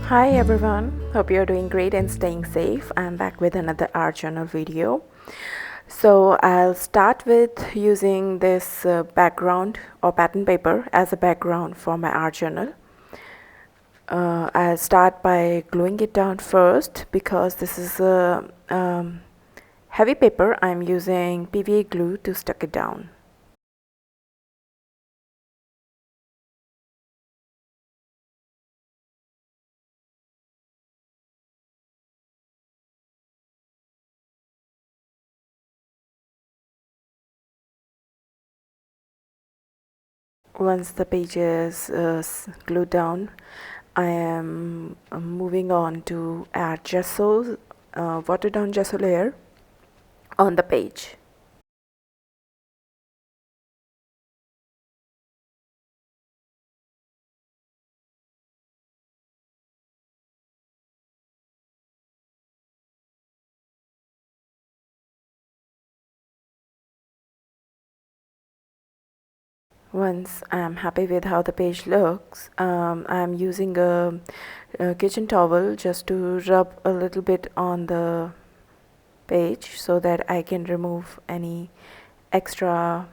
Hi everyone, hope you're doing great and staying safe. I'm back with another art journal video. So I'll start with using this background or pattern paper as a background for my art journal. I'll start by gluing it down first because this is a heavy paper. I'm using PVA glue to stick it down. Once the page is glued down, I am moving on to add gesso, water down gesso layer on the page. Once I'm happy with how the page looks, I'm using a kitchen towel just to rub a little bit on the page so that I can remove any extra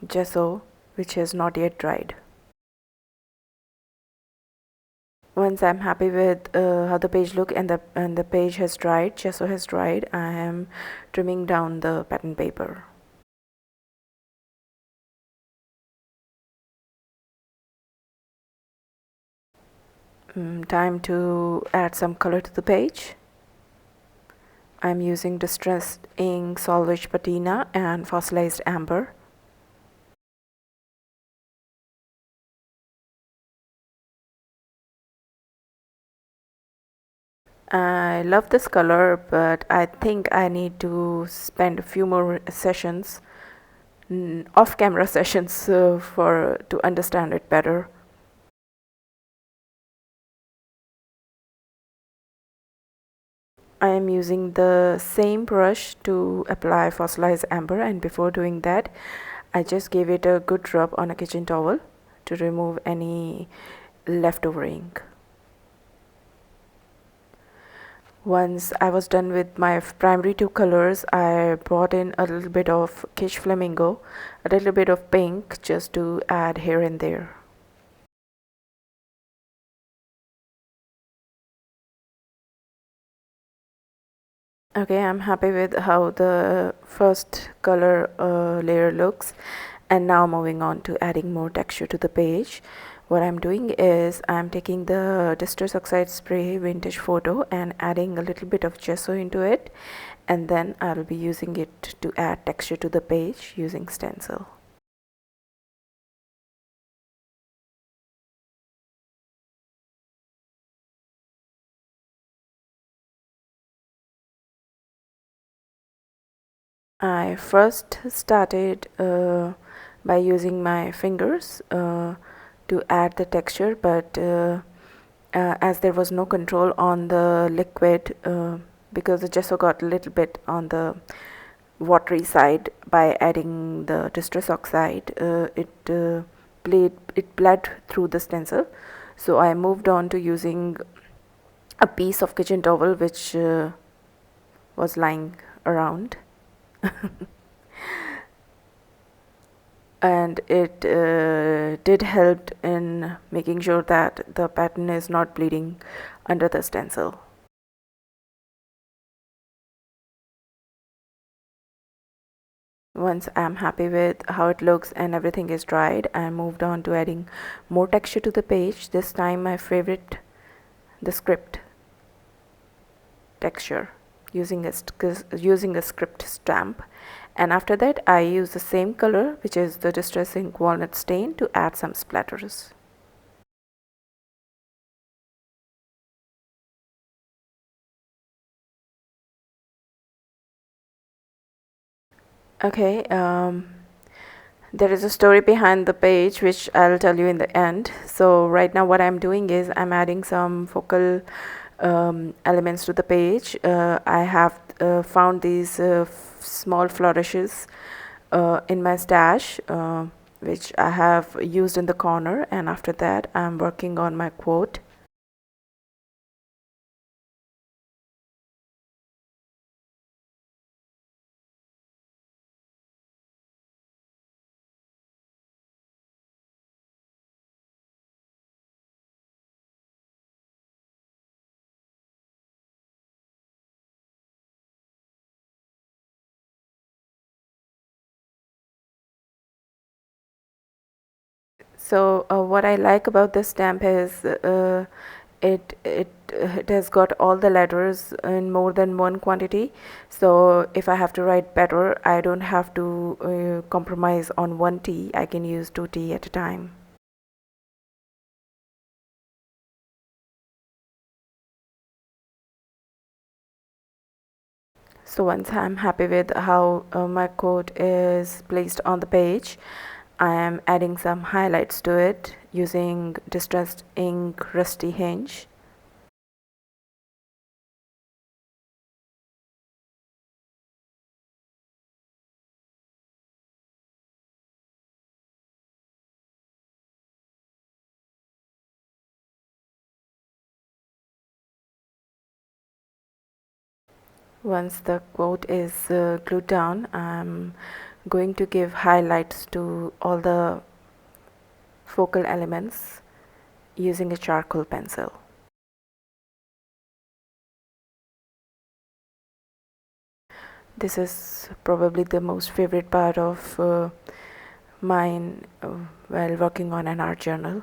gesso which is not yet dried. Once I'm happy with how the page look and the page has dried, gesso has dried, I am trimming down the pattern paper. Time to add some color to the page. I'm using distressed ink, salvage patina and fossilized amber. I love this color, but I think I need to spend a few more sessions, off-camera sessions, to understand it better. I am using the same brush to apply fossilized amber, and before doing that, I just gave it a good rub on a kitchen towel to remove any leftover ink. Once I was done with my primary two colors, I brought in a little bit of Kitsch Flamingo, a little bit of pink just to add here and there. Okay, I'm happy with how the first color layer looks, and now moving on to adding more texture to the page. What I'm doing is I'm taking the Distress Oxide Spray Vintage Photo and adding a little bit of gesso into it, and then I'll be using it to add texture to the page using stencil. I first started by using my fingers to add the texture, but as there was no control on the liquid, because the gesso got a little bit on the watery side, by adding the Distress Oxide, it bled through the stencil. So I moved on to using a piece of kitchen towel which was lying around. And it did help in making sure that the pattern is not bleeding under the stencil. Once I'm happy with how it looks and everything is dried, I moved on to adding more texture to the page. This time my favorite, the script texture, using a script stamp. And after that I use the same color, which is the Distress Ink Walnut Stain, to add some splatters. Okay, there is a story behind the page which I'll tell you in the end. So right now what I'm doing is I'm adding some focal elements to the page. I have found these small flourishes in my stash, which I have used in the corner, and after that I'm working on my quote. So what I like about this stamp is it has got all the letters in more than one quantity. So if I have to write better, I don't have to compromise on one T. I can use 2 T at a time. So once I'm happy with how my quote is placed on the page, I am adding some highlights to it using Distressed Ink Rusty Hinge. Once the quote is glued down, I'm going to give highlights to all the focal elements using a charcoal pencil. This is probably the most favorite part of mine while working on an art journal.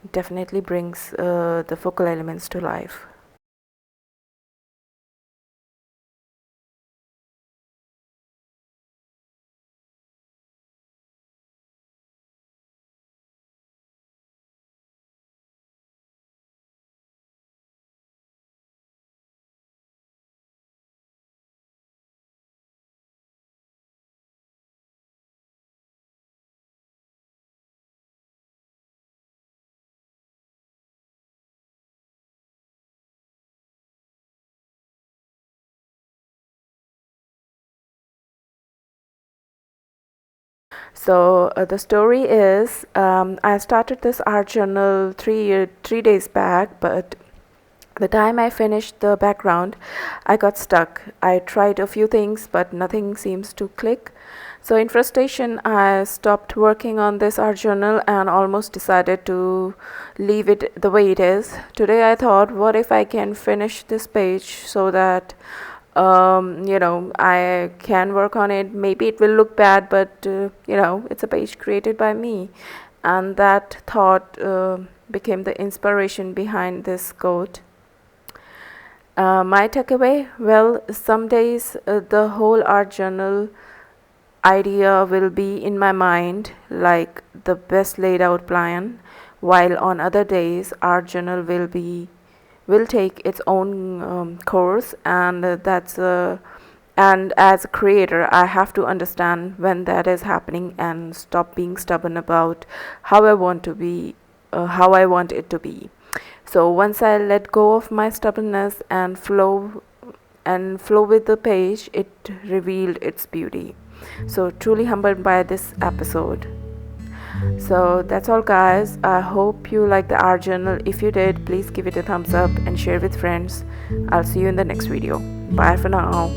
It definitely brings the focal elements to life. So the story is I started this art journal 3 days back, but the time I finished the background, I got stuck. I tried a few things, but nothing seems to click. So in frustration, I stopped working on this art journal and almost decided to leave it the way it is. Today I thought, what if I can finish this page so that I can work on it. Maybe it will look bad, but it's a page created by me. And that thought became the inspiration behind this quote. My takeaway, well, some days the whole art journal idea will be in my mind like the best laid out plan, while on other days art journal will take its own course, and and as a creator I have to understand when that is happening and stop being stubborn about how I want it to be. So once I let go of my stubbornness and flow with the page, it revealed its beauty. So truly humbled by this episode. So that's all, guys. I hope you like the art journal. If you did, please give it a thumbs up and share with friends. I'll see you in the next video. Bye for now.